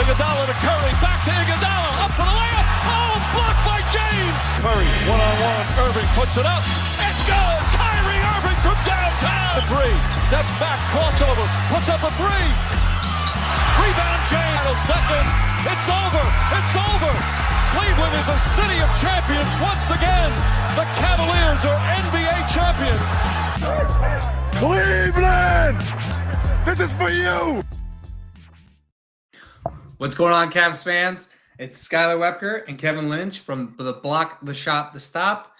Iguodala to Curry, back to Iguodala, up for the layup. Oh, blocked by James. Curry, one-on-one. Irving puts it up. It's good. Kyrie Irving from downtown. The three, steps back, crossover, puts up a three. Rebound James. Seconds. It's over. It's over. Cleveland is a city of champions once again. The Cavaliers are NBA champions. Cleveland, this is for you. What's going on, Cavs fans? It's Skylar Wepker and Kevin Lynch from The Block, The Shot, The Stop,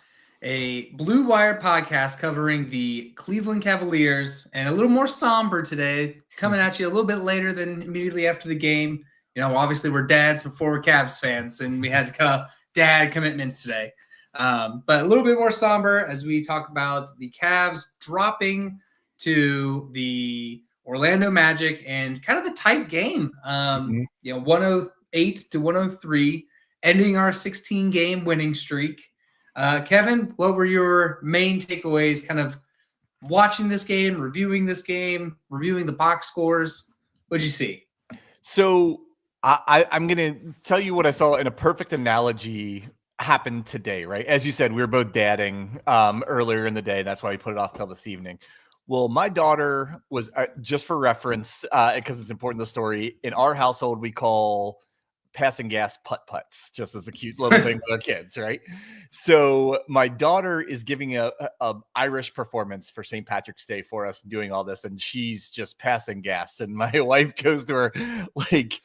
a Blue Wire podcast covering the Cleveland Cavaliers, and a little more somber today, coming at you a little bit later than immediately after the game. You know, obviously we're dads before we're Cavs fans, and we had kind of dad commitments today. But a little bit more somber as we talk about the Cavs dropping to the Orlando Magic and kind of a tight game. You know, 108 to 103, ending our 16-game winning streak. Kevin, what were your main takeaways kind of watching this game, reviewing the box scores? What'd you see? So I'm going to tell you what I saw in a perfect analogy happened today, right? As you said, we were both dadding earlier in the day. That's why we put it off till this evening. Well, my daughter was, just for reference, because it's important to the story, in our household, we call passing gas putt-putts, just as a cute little thing with our kids, right? So my daughter is giving a Irish performance for St. Patrick's Day for us, doing all this, and she's just passing gas. And my wife goes to her like,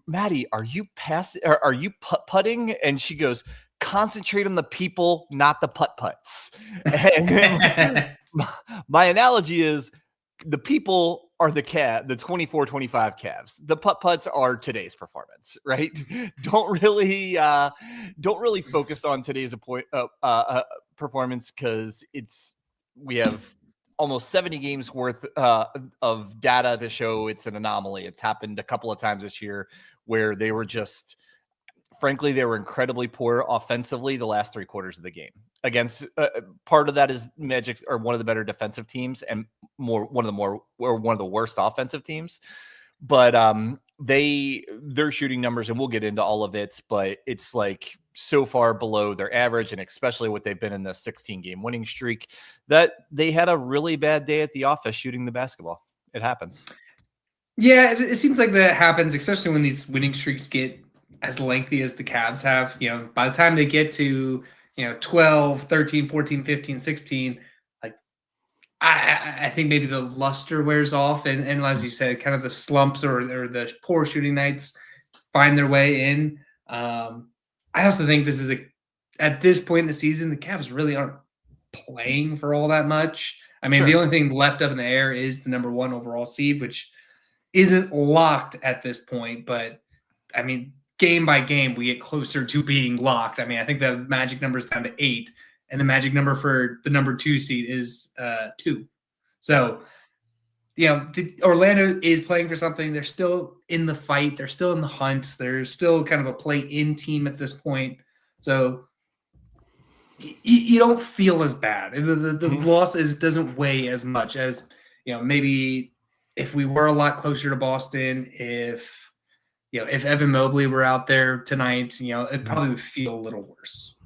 Maddie, are you putt-putting? And she goes, concentrate on the people, not the putt-putts. And my analogy is the people are the 24-25 Cavs. The putt-putts are today's performance, right? Don't really focus on today's performance, because we have almost 70 games worth of data to show it's an anomaly. It's happened a couple of times this year where they were just, frankly, they were incredibly poor offensively the last three quarters of the game. Against part of that is Magic are one of the better defensive teams and one of the worst offensive teams. But their shooting numbers, and we'll get into all of it, but it's like so far below their average, and especially what they've been in the 16-game winning streak, that they had a really bad day at the office shooting the basketball. It happens. Yeah, it seems like that happens, especially when these winning streaks get as lengthy as the Cavs have. You know, by the time they get to 12, 13, 14, 15, 16, like I think maybe the luster wears off, and as you said, kind of the slumps or the poor shooting nights find their way in. I also think this is at this point in the season, the Cavs really aren't playing for all that much. I mean, The only thing left up in the air is the number 1 overall seed, which isn't locked at this point. But I mean, game by game, we get closer to being locked. I mean, I think the magic number is down to 8, and the magic number for the number 2 seed is 2. So, Orlando is playing for something. They're still in the fight. They're still in the hunt. They're still kind of a play-in team at this point. So you don't feel as bad. The loss doesn't weigh as much as, maybe if we were a lot closer to Boston, if Evan Mobley were out there tonight, it probably would feel a little worse.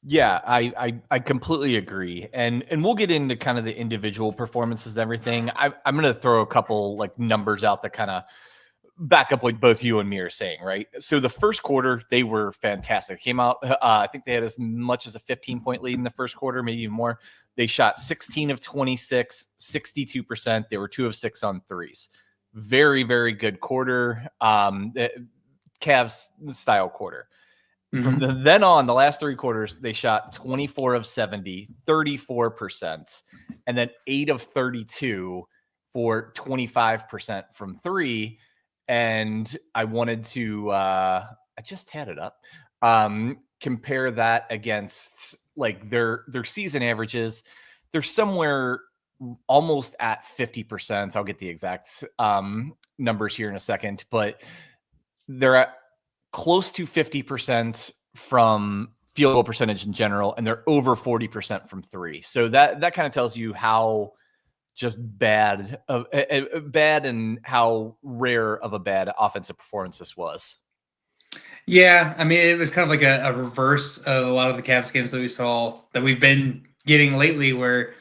Yeah, I completely agree. And we'll get into kind of the individual performances and everything. I'm going to throw a couple like numbers out that kind of back up what both you and me are saying, right? So the first quarter, they were fantastic. Came out, I think they had as much as a 15-point lead in the first quarter, maybe even more. They shot 16 of 26, 62%. They were 2 of 6 on threes. Very, very good quarter. Cavs style quarter. From then on, the last 3 quarters, they shot 24 of 70, 34%, and then 8 of 32 for 25% from 3. And I wanted to, I just had it up, compare that against like their season averages. They're somewhere almost at 50%. I'll get the exact numbers here in a second, but they're at close to 50% from field goal percentage in general, and they're over 40% from 3. So that kind of tells you how just bad, bad, and how rare of a bad offensive performance this was. Yeah, I mean, it was kind of like a reverse of a lot of the Cavs games that we saw that we've been getting lately, where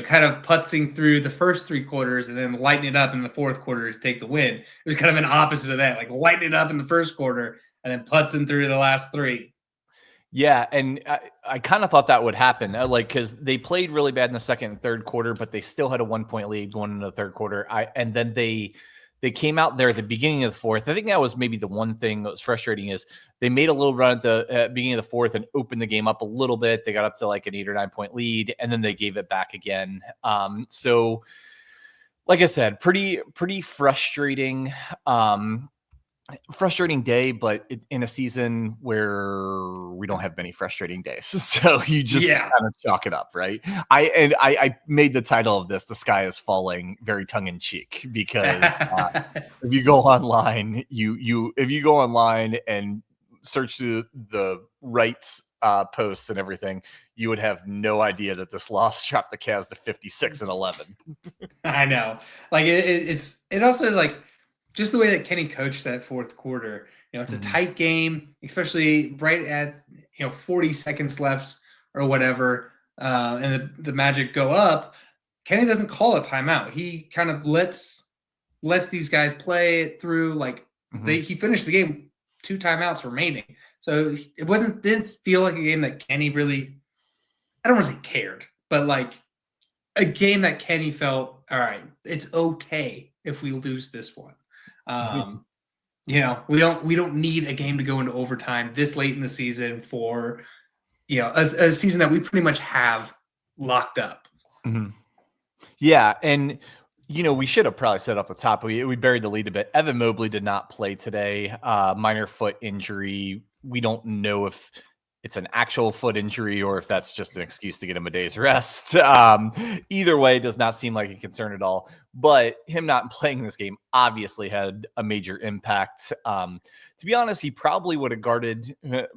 kind of putzing through the first 3 quarters and then lighting it up in the fourth quarter to take the win. It was kind of an opposite of that, like lighting it up in the first quarter and then putzing through the last 3. Yeah, and I kind of thought that would happen, because they played really bad in the second and third quarter, but they still had a 1-point lead going into the third quarter. And then they came out there at the beginning of the fourth. I think that was maybe the one thing that was frustrating is they made a little run at the beginning of the fourth and opened the game up a little bit. They got up to like an 8 or 9 point lead, and then they gave it back again. So, like I said, pretty frustrating. Frustrating day, but in a season where we don't have many frustrating days, so you just kind of chalk it up, right? I made the title of this "The Sky Is Falling" very tongue in cheek, because if you go online, if you go online and search the right posts and everything, you would have no idea that this loss dropped the Cavs to 56-11. I know, like it also like. Just the way that Kenny coached that fourth quarter, it's a tight game, especially right at 40 seconds left or whatever, and the Magic go up. Kenny doesn't call a timeout. He kind of lets these guys play it through. Like he finished the game 2 timeouts remaining, so it didn't feel like a game that Kenny really. I don't want to say cared, but like a game that Kenny felt, all right, it's okay if we lose this one. We don't need a game to go into overtime this late in the season for a season that we pretty much have locked up. Yeah, and we should have probably said off the top, we buried the lead a bit. Evan Mobley did not play today, minor foot injury. We don't know if it's an actual foot injury or if that's just an excuse to get him a day's rest. Either way, does not seem like a concern at all. But him not playing this game obviously had a major impact. To be honest, he probably would have guarded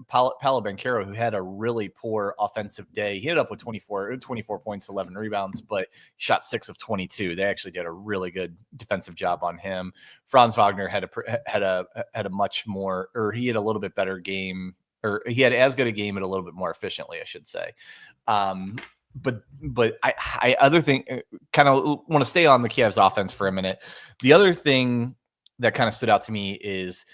Paolo Banchero, who had a really poor offensive day. He ended up with 24 points, 11 rebounds, but shot 6 of 22. They actually did a really good defensive job on him. Franz Wagner had a much more, or he had a little bit better game. Or he had as good a game and a little bit more efficiently, I should say. But I other thing, kind of want to stay on the Cavs offense for a minute. The other thing that kind of stood out to me is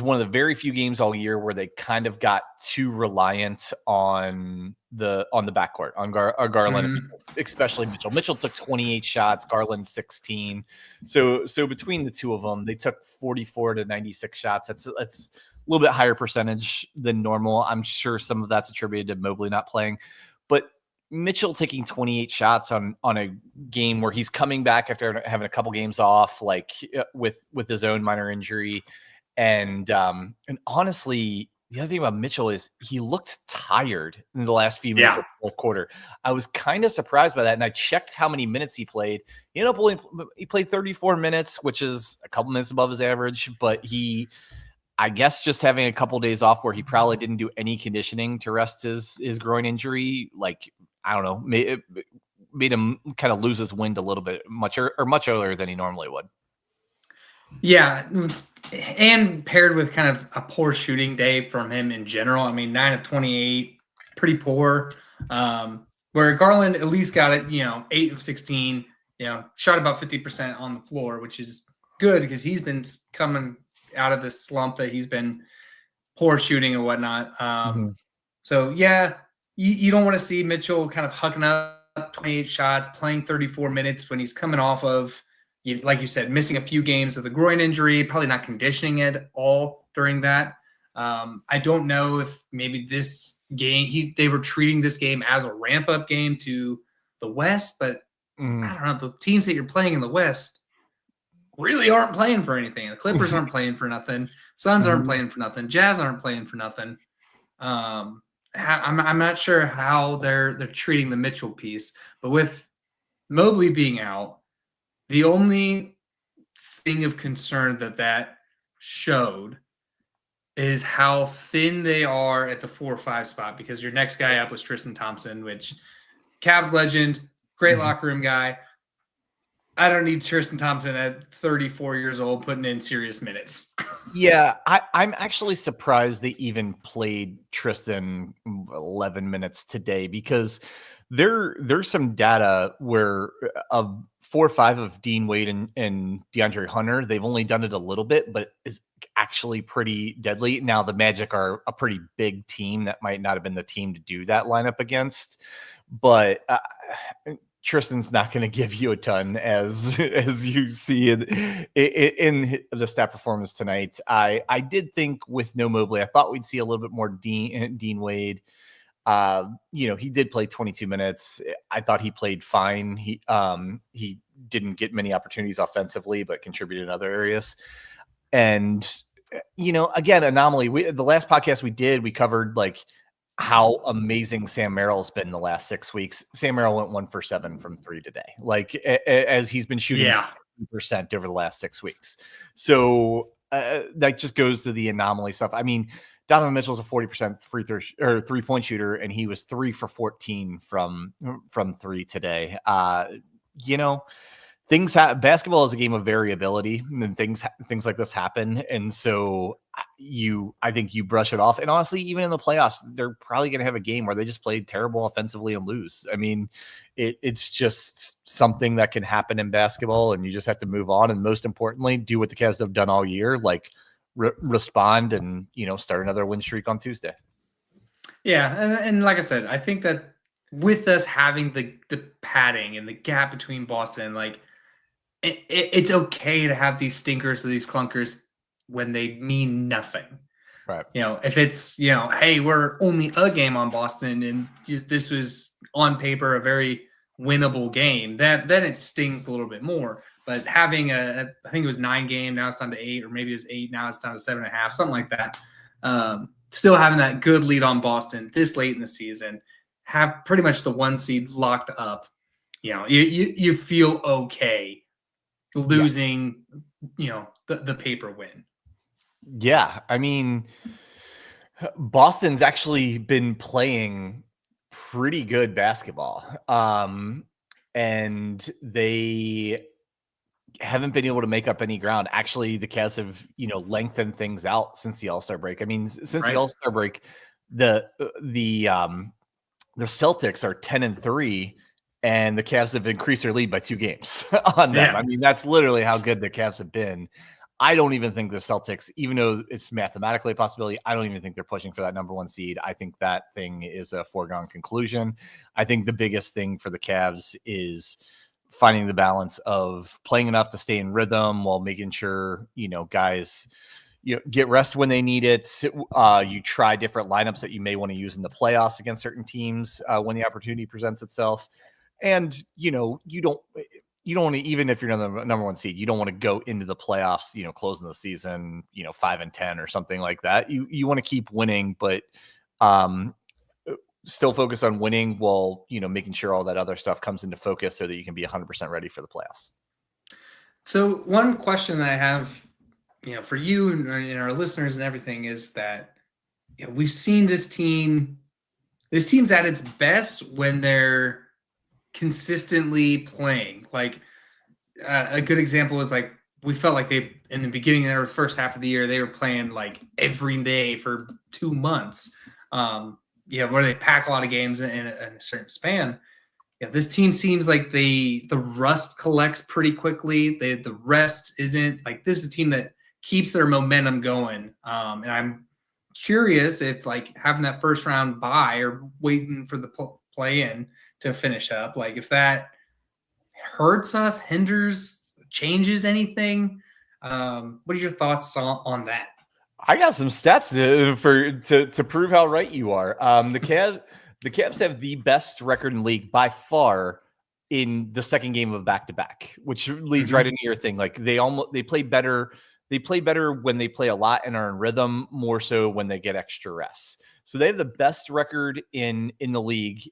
one of the very few games all year where they kind of got too reliant on the backcourt, on Garland, especially Mitchell. Mitchell took 28 shots, Garland 16. So between the two of them, they took 44 to 96 shots. That's a little bit higher percentage than normal. I'm sure some of that's attributed to Mobley not playing, but Mitchell taking 28 shots on a game where he's coming back after having a couple games off, like with his own minor injury. And honestly, the other thing about Mitchell is he looked tired in the last few minutes of the fourth quarter. I was kind of surprised by that. And I checked how many minutes he played. He played 34 minutes, which is a couple minutes above his average, but I guess just having a couple days off where he probably didn't do any conditioning to rest his groin injury, like, I don't know, made him kind of lose his wind a little bit much earlier than he normally would. Yeah, and paired with kind of a poor shooting day from him in general. I mean, 9 of 28, pretty poor. Where Garland at least got it, 8 of 16, shot about 50% on the floor, which is good because he's been coming out of this slump that he's been poor shooting and whatnot. So yeah, you don't want to see Mitchell kind of hucking up 28 shots, playing 34 minutes when he's coming off of, like you said, missing a few games with a groin injury, probably not conditioning at all during that. I don't know if maybe this game, they were treating this game as a ramp up game to the West, but I don't know, the teams that you're playing in the West really aren't playing for anything. The Clippers aren't playing for nothing. Suns aren't playing for nothing. Jazz aren't playing for nothing. I'm not sure how they're treating the Mitchell piece, but with Mobley being out, the only thing of concern that showed is how thin they are at the 4 or 5 spot, because your next guy up was Tristan Thompson, which Cavs legend, great locker room guy. I don't need Tristan Thompson at 34 years old putting in serious minutes. Yeah, I'm actually surprised they even played Tristan 11 minutes today because there's some data where of 4 or 5 of Dean Wade and DeAndre Hunter, they've only done it a little bit, but is actually pretty deadly. Now the Magic are a pretty big team that might not have been the team to do that lineup against, but Tristan's not going to give you a ton as you see in the stat performance tonight. I did think with no Mobley, I thought we'd see a little bit more Dean Wade. He did play 22 minutes. I thought he played fine. He didn't get many opportunities offensively, but contributed in other areas. And again, anomaly. The last podcast we did, we covered like how amazing Sam Merrill's been the last 6 weeks. Sam Merrill went 1 for 7 from 3 today, like as he's been shooting 50% over the last 6 weeks. So that just goes to the anomaly stuff. I mean, Donovan Mitchell's a 40% 3-point shooter, and he was 3 for 14 from 3 today. Things basketball is a game of variability, and things like this happen. And so I think you brush it off. And honestly, even in the playoffs, they're probably going to have a game where they just played terrible offensively and lose. I mean, it's just something that can happen in basketball, and you just have to move on. And most importantly, do what the Cavs have done all year, like respond and, start another win streak on Tuesday. Yeah. And like I said, I think that with us having the padding and the gap between Boston, like, it's okay to have these stinkers or these clunkers when they mean nothing. Right. If it's, hey, we're only a game on Boston and this was on paper a very winnable game, then it stings a little bit more. But having I think it was 9 game, now it's down to 8, or maybe it was 8, now it's down to 7.5, something like that. Still having that good lead on Boston this late in the season, have pretty much the 1 seed locked up. You feel okay losing, the paper win. Yeah. I mean, Boston's actually been playing pretty good basketball. And they haven't been able to make up any ground. Actually, the Cavs have, lengthened things out since the All-Star break. I mean, since the All-Star break, the Celtics are 10-3. And the Cavs have increased their lead by 2 games on them. Yeah. I mean, that's literally how good the Cavs have been. I don't even think the Celtics, even though it's mathematically a possibility, I don't even think they're pushing for that number 1 seed. I think that thing is a foregone conclusion. I think the biggest thing for the Cavs is finding the balance of playing enough to stay in rhythm while making sure, guys get rest when they need it. You try different lineups that you may want to use in the playoffs against certain teams when the opportunity presents itself. And, you don't want to, even if you're the number 1 seed, you don't want to go into the playoffs, closing the season, 5-10 or something like that. You want to keep winning, but still focus on winning while, making sure all that other stuff comes into focus so that you can be 100% ready for the playoffs. So one question that I have, for you and our listeners and everything is that, we've seen this team's at its best when they're consistently playing. Like a good example was like we felt like they in the beginning of the first half of the year they were playing like every day for 2 months. Where they pack a lot of games in a certain span. This team seems like the rust collects pretty quickly. The rest isn't like this is a team that keeps their momentum going. And I'm curious if like having that first round bye or waiting for the play in to finish up, like if that hurts us, hinders, changes anything. What are your thoughts on that? I got some stats to prove how right you are. The Cavs have the best record in the league by far in the second game of back-to-back, which leads right into your thing. Like they play better. They play better when they play a lot and are in rhythm, more so when they get extra rests. So they have the best record in the league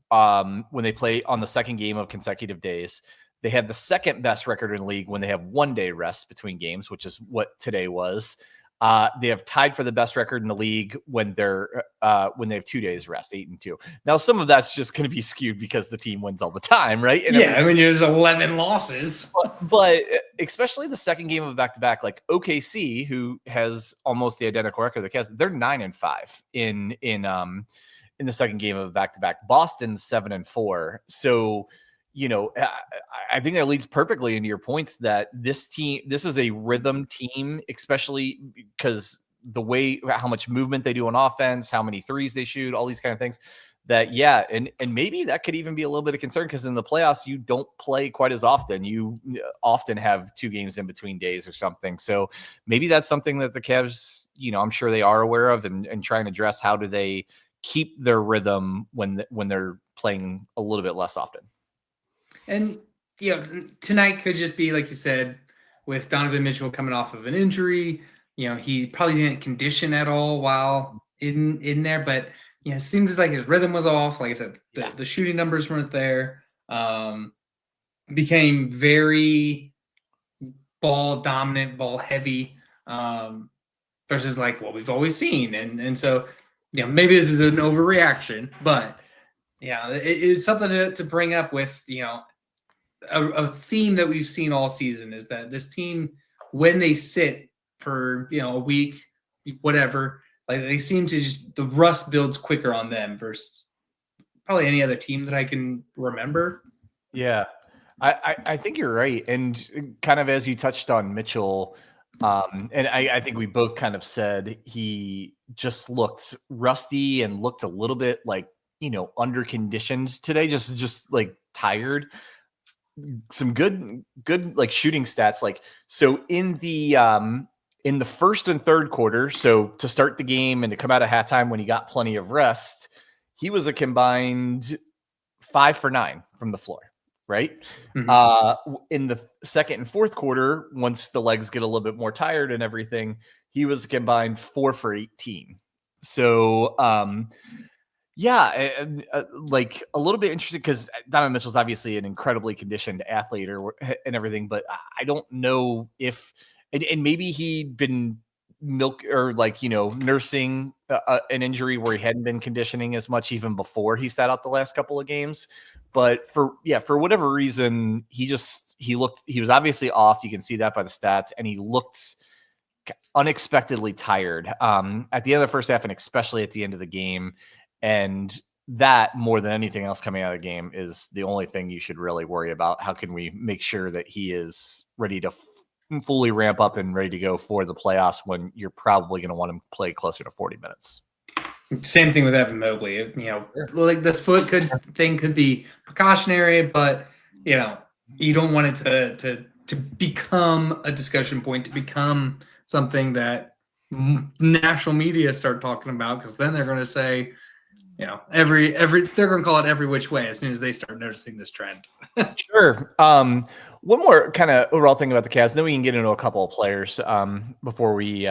when they play on the second game of consecutive days. They have the second best record in the league when they have 1 day rest between games, which is what today was. They have tied for the best record in the league when they have 2 days rest, 8-2. Now, some of that's just going to be skewed because the team wins all the time, right? And yeah, I mean, there's 11 losses. But especially the second game of back-to-back, like OKC, who has almost the identical record of the Cavs, they're 9-5 in the second game of back-to-back. Boston's 7-4. So, I think that leads perfectly into your points that this is a rhythm team, especially because how much movement they do on offense, how many threes they shoot, all these kind of things. That and maybe that could even be a little bit of concern because in the playoffs you don't play quite as often. You often have 2 games in between days or something. So maybe that's something that the Cavs, I'm sure they are aware of and trying to address. How do they keep their rhythm when they're playing a little bit less often? And tonight could just be like you said, with Donovan Mitchell coming off of an injury. He probably didn't condition at all while in there, but it seems like his rhythm was off. Like I said, the shooting numbers weren't there. Became very ball dominant, ball heavy, versus like what we've always seen. And so, maybe this is an overreaction, but it's something to bring up with, a theme that we've seen all season is that this team, when they sit for, a week, whatever, like they seem to the rust builds quicker on them versus probably any other team that I can remember. Yeah, I think you're right. And kind of as you touched on Mitchell, and I think we both kind of said he just looked rusty and looked a little bit like, under conditioned today, just like tired. Some good like shooting stats. Like, so in the first and third quarter, so to start the game and to come out of halftime when he got plenty of rest, he was a combined 5 for 9 from the floor, right? Mm-hmm. In the second and fourth quarter, once the legs get a little bit more tired and everything, he was a combined 4 for 18. So, like a little bit interesting because Donovan Mitchell's obviously an incredibly conditioned athlete and everything, but I don't know if, and maybe he'd been nursing an injury where he hadn't been conditioning as much even before he sat out the last couple of games. But for whatever reason, he was obviously off. You can see that by the stats, and he looked unexpectedly tired at the end of the first half, and especially at the end of the game. And that, more than anything else coming out of the game, is the only thing you should really worry about. How can we make sure that he is ready to fully ramp up and ready to go for the playoffs when you're probably going to want him to play closer to 40 minutes? Same thing with Evan Mobley. Like this foot could be precautionary, but you don't want it to become a discussion point, to become something that national media start talking about, because then they're going to say, they're going to call it every which way as soon as they start noticing this trend. Sure. One more kind of overall thing about the Cavs, then we can get into a couple of players before we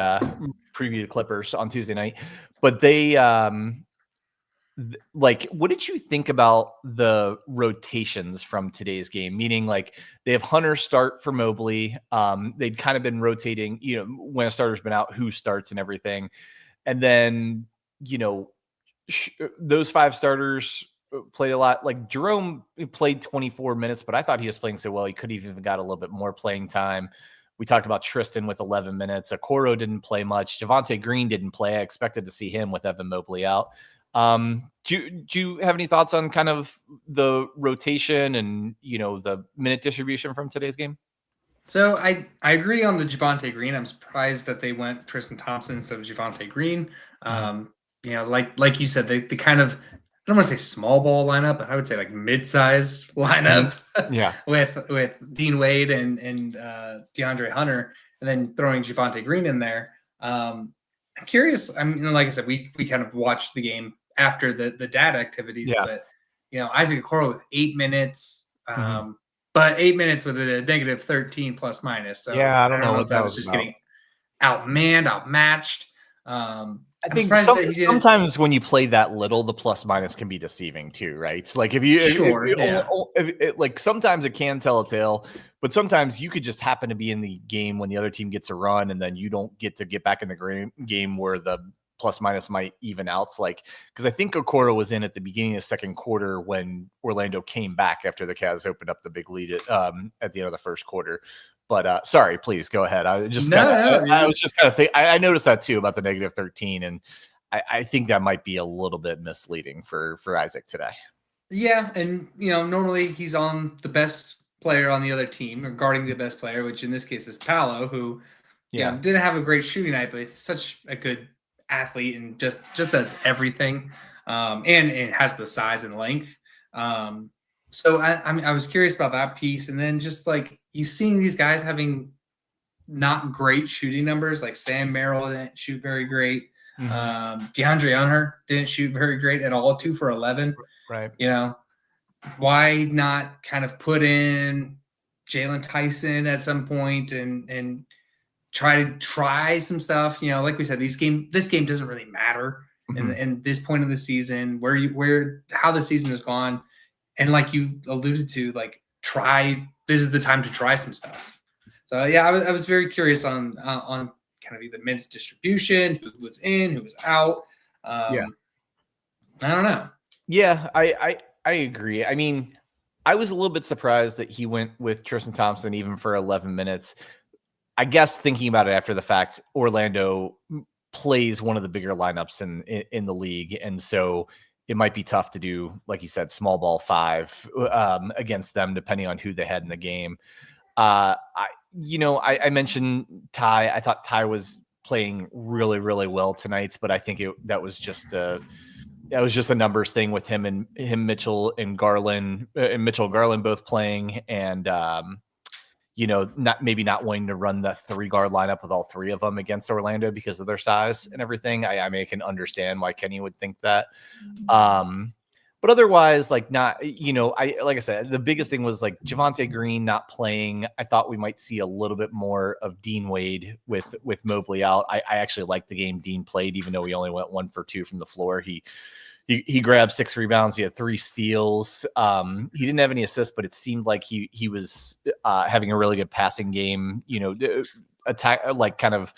preview the Clippers on Tuesday night. But they, what did you think about the rotations from today's game? Meaning, like, they have Hunter start for Mobley. They'd kind of been rotating, when a starter's been out, who starts and everything. And then, those 5 starters played a lot. Like Jerome played 24 minutes, but I thought he was playing so well he could have even got a little bit more playing time. We talked about Tristan with 11 minutes. Okoro didn't play much. Javonte Green didn't play. I expected to see him with Evan Mobley out. Do you have any thoughts on kind of the rotation and, the minute distribution from today's game? So I agree on the Javonte Green. I'm surprised that they went Tristan Thompson instead of Javonte Green. Like you said, they kind of, I don't want to say small ball lineup, but I would say like mid-sized lineup. Yeah. with Dean Wade and DeAndre Hunter, and then throwing Javonte Green in there. I'm curious. I mean, like I said, we kind of watched the game after the data activities, but Isaac Okoro with 8 minutes, but 8 minutes with a negative 13 plus minus. So yeah, I don't know if that was just getting outmanned, outmatched. I think surprised that he didn't- sometimes when you play that little, the plus minus can be deceiving too, right? It's like like sometimes it can tell a tale, but sometimes you could just happen to be in the game when the other team gets a run, and then you don't get to get back in the game where the plus minus might even out. It's like, because I think Okoro was in at the beginning of the second quarter when Orlando came back after the Cavs opened up the big lead at the end of the first quarter. But sorry, please go ahead. I was just kind of I noticed that too about the -13, and I think that might be a little bit misleading for Isaac today. Yeah, and normally he's on the best player on the other team, or guarding the best player, which in this case is Paolo, who didn't have a great shooting night, but he's such a good athlete and just does everything, and has the size and length. So I was curious about that piece, and then just like you seeing these guys having not great shooting numbers, like Sam Merrill didn't shoot very great. DeAndre Unher didn't shoot very great at all, 2 for 11. Right. Why not kind of put in Jalen Tyson at some point and try some stuff? Like we said, this game doesn't really matter in this point of the season, how the season has gone. And like you alluded to, like this is the time to try some stuff. So yeah, I was very curious on kind of the minutes distribution, who was in, who was out. I don't know. Yeah, I agree. I mean, I was a little bit surprised that he went with Tristan Thompson even for 11 minutes. I guess thinking about it after the fact, Orlando plays one of the bigger lineups in the league, and so it might be tough to do, like you said, small ball 5 against them, depending on who they had in the game. I mentioned Ty. I thought Ty was playing really, really well tonight, but I think that was just a numbers thing with him, Mitchell and Garland, both playing, and not wanting to run the 3-guard lineup with all 3 of them against Orlando because of their size and everything. I mean, I can understand why Kenny would think that. But otherwise, like like I said, the biggest thing was like Javonte Green not playing. I thought we might see a little bit more of Dean Wade with Mobley out. I actually liked the game Dean played, even though he only went 1 for 2 from the floor. He grabbed 6 rebounds. He had 3 steals. He didn't have any assists, but it seemed like he was having a really good passing game. Attack, like kind of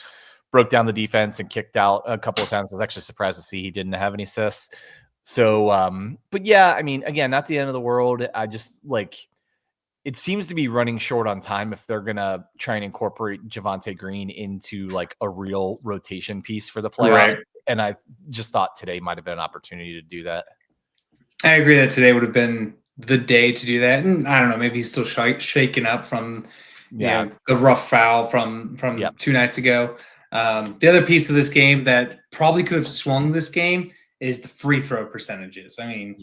broke down the defense and kicked out a couple of times. I was actually surprised to see he didn't have any assists. So, but yeah, I mean, again, not the end of the world. I just it seems to be running short on time if they're gonna try and incorporate Javonte Green into like a real rotation piece for the playoffs. Right. And I just thought today might have been an opportunity to do that. I agree that today would have been the day to do that. And I don't know, maybe he's still shaken up from the rough foul from 2 nights ago. The other piece of this game that probably could have swung this game is the free throw percentages. I mean,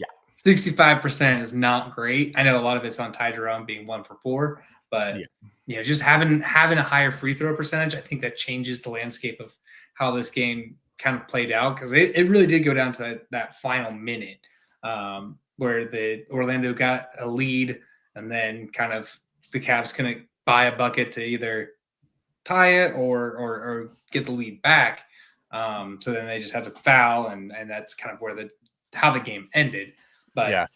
65% is not great. I know a lot of it's on Ty Jerome being 1 for 4, but just having a higher free throw percentage, I think that changes the landscape of how this game kind of played out, because it really did go down to that final minute where the Orlando got a lead, and then kind of the Cavs couldn't buy a bucket to either tie it or get the lead back. So then they just had to foul, and that's kind of where how the game ended. But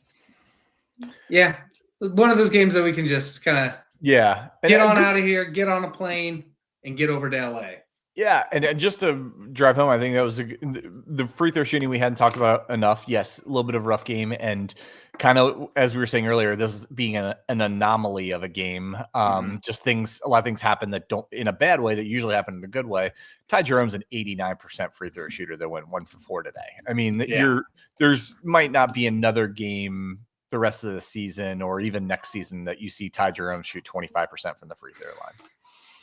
yeah, one of those games that we can just kind of get on out of here, get on a plane, and get over to LA. Yeah, and just to drive home, I think that was the free throw shooting we hadn't talked about enough. Yes, a little bit of rough game, and kind of as we were saying earlier, this is being an anomaly of a game. Just a lot of things happen that don't in a bad way that usually happen in a good way. Ty Jerome's an 89% free throw shooter that went 1 for 4 today. I mean, there's might not be another game the rest of the season or even next season that you see Ty Jerome shoot 25% from the free throw line.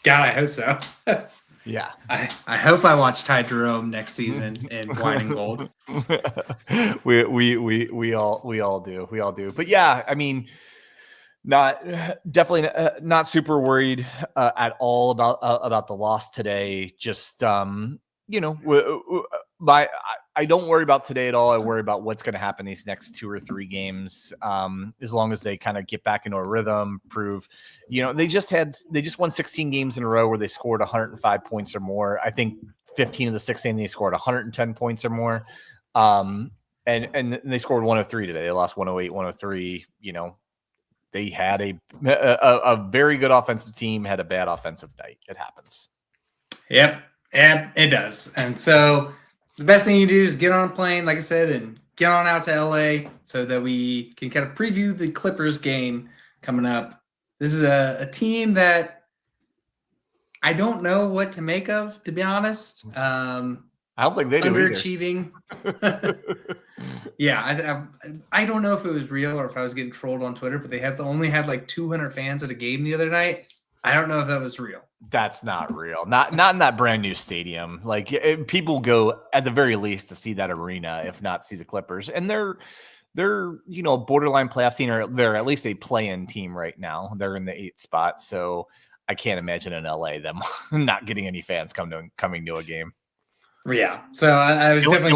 God, I hope so. Yeah, I hope I watch Ty Jerome next season in Wine and Gold. we all do. But yeah, I mean, definitely not super worried at all about the loss today. Just I don't worry about today at all. I worry about what's going to happen these next 2 or 3 games. As long as they kind of get back into a rhythm, prove, they just won 16 games in a row where they scored 105 points or more. I think 15 of the 16. They scored 110 points or more. And they scored 103 today. They lost 108, 103. They had a very good offensive team, had a bad offensive night. It happens. Yep, it does. And so the best thing you do is get on a plane, like I said, and get on out to LA so that we can kind of preview the Clippers game coming up. This is a team that I don't know what to make of, to be honest. I don't think they do underachieving. Yeah, I don't know if it was real or if I was getting trolled on Twitter, but they only had like 200 fans at a game the other night. I don't know if that was real. That's not real. Not in that brand new stadium. Like people go at the very least to see that arena, if not see the Clippers. And they're a borderline playoff team, or they're at least a play-in team right now. They're in the 8th spot, so I can't imagine in LA them not getting any fans coming to a game. Yeah, so I was definitely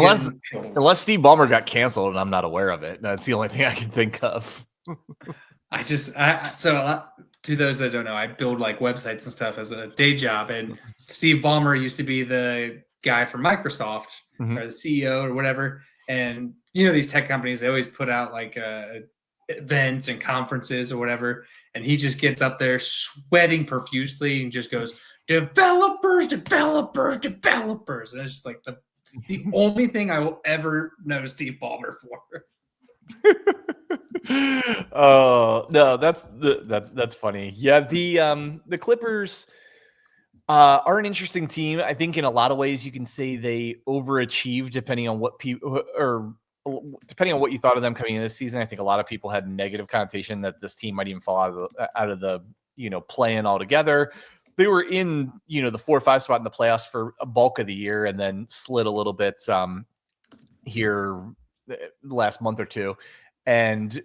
unless Steve Ballmer got canceled and I'm not aware of it. That's the only thing I can think of. To those that don't know, I build like websites and stuff as a day job, and Steve Ballmer used to be the guy from Microsoft or the CEO or whatever. And these tech companies, they always put out like events and conferences or whatever, and he just gets up there sweating profusely and just goes, developers, and it's just like the only thing I will ever know Steve Ballmer for. Oh no, that's funny. Yeah, the Clippers are an interesting team. I think in a lot of ways you can say they overachieved depending on what people depending on what you thought of them coming into this season. I think a lot of people had negative connotation that this team might even fall out of the play-in altogether. They were in the 4 or 5 spot in the playoffs for a bulk of the year, and then slid a little bit here the last month or two. And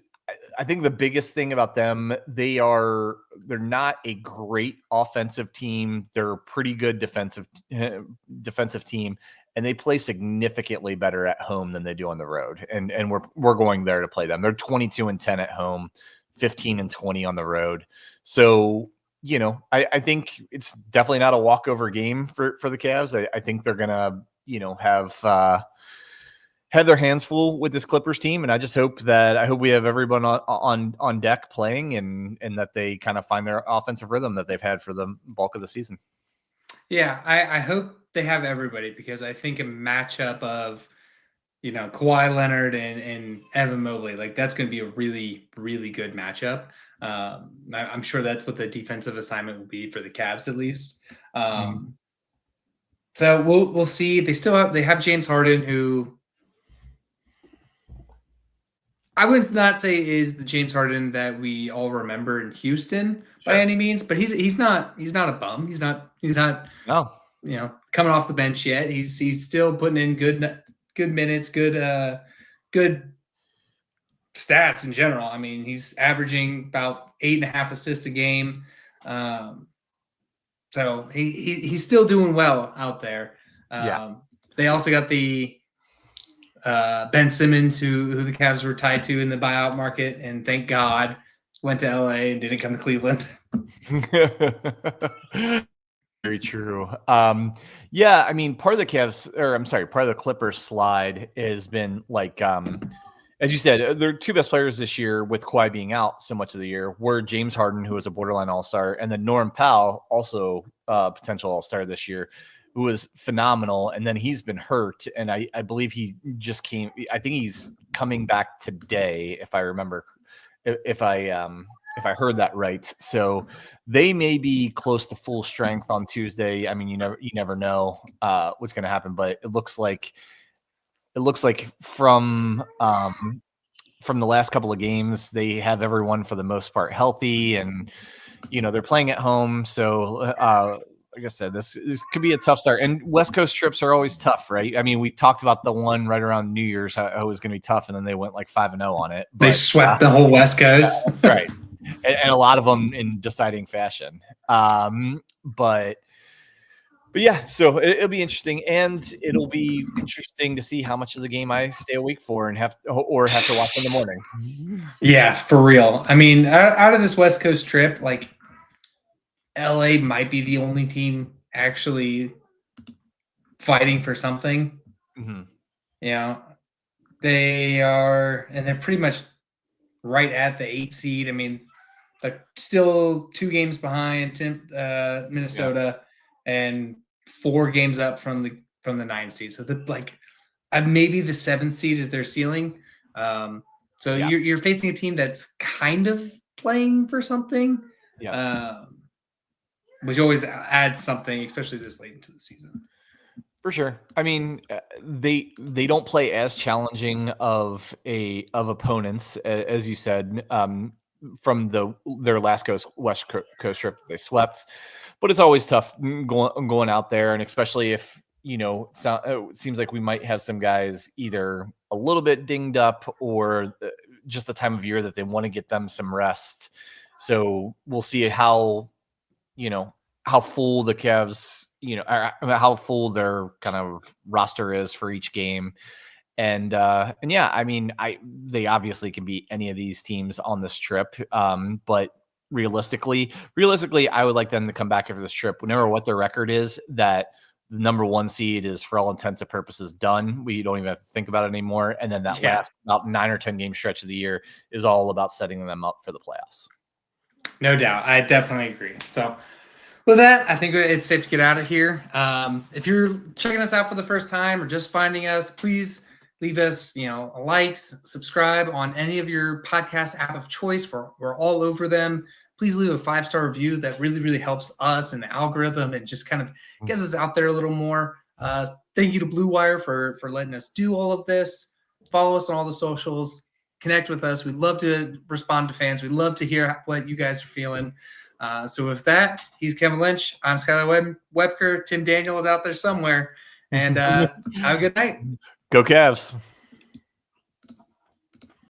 I think the biggest thing about them, they're not a great offensive team. They're a pretty good defensive team, and they play significantly better at home than they do on the road. And we're going there to play them. They're 22-10 at home, 15-20 on the road. So, I think it's definitely not a walkover game for the Cavs. I think they're gonna, have their hands full with this Clippers team, and I hope we have everyone on deck playing, and that they kind of find their offensive rhythm that they've had for the bulk of the season. Yeah, I hope they have everybody, because I think a matchup of Kawhi Leonard and Evan Mobley, like that's going to be a really, really good matchup. I'm sure that's what the defensive assignment will be for the Cavs, at least. So we'll see. They have James Harden, who I would not say is the James Harden that we all remember in Houston by any means, but he's not a bum. He's not coming off the bench yet. He's still putting in good minutes, good stats in general. I mean, he's averaging about 8.5 assists a game. So he's still doing well out there. They also got the Ben Simmons, who the Cavs were tied to in the buyout market, and thank God went to LA and didn't come to Cleveland. Very true. I mean, part of the Clippers slide has been like, as you said, their 2 best players this year, with Kawhi being out so much of the year, were James Harden, who was a borderline all-star, and then Norman Powell, also potential all-star this year, who was phenomenal. And then he's been hurt, and I believe he just came. I think he's coming back today, if I remember, if I heard that right. So they may be close to full strength on Tuesday. I mean, you never know what's going to happen, but it looks like from the last couple of games, they have everyone for the most part healthy, and they're playing at home. So like I said, this could be a tough start. And West Coast trips are always tough, right? I mean, we talked about the one right around New Year's, how it was going to be tough, and then they went like 5-0 on it. They swept the whole West Coast, right? And a lot of them in deciding fashion. But yeah, so it'll be interesting, and it'll be interesting to see how much of the game I stay awake for and have to watch in the morning. Yeah, for real. I mean, out of this West Coast trip, like LA might be the only team actually fighting for something. Mm-hmm. You know, they're pretty much right at the 8 seed. I mean, they're still 2 games behind Minnesota and 4 games up from the 9 seed. So maybe the 7th seed is their ceiling. So you're facing a team that's kind of playing for something, which always adds something, especially this late into the season. For sure. I mean, they don't play as challenging of opponents as you said from their last West Coast trip that they swept, but it's always tough going out there, and especially if it seems like we might have some guys either a little bit dinged up or just the time of year that they want to get them some rest. So we'll see how full the Cavs, how full their kind of roster is for each game. And yeah, I mean, they obviously can beat any of these teams on this trip. But realistically, I would like them to come back after this trip, no matter what their record is, that the number 1 seed is for all intents and purposes done. We don't even have to think about it anymore. And then that last about 9 or 10 game stretch of the year is all about setting them up for the playoffs. No doubt. I definitely agree. So with that, I think it's safe to get out of here. If you're checking us out for the first time or just finding us, please leave us, a like, subscribe on any of your podcast app of choice. We're all over them. Please leave a 5-star review. That really, really helps us in the algorithm and just kind of gets us out there a little more. Thank you to Blue Wire for letting us do all of this. Follow us on all the socials. Connect with us. We'd love to respond to fans. We'd love to hear what you guys are feeling. So with that, he's Kevin Lynch. I'm Skylar Webker. Tim Daniel is out there somewhere. And have a good night. Go Cavs.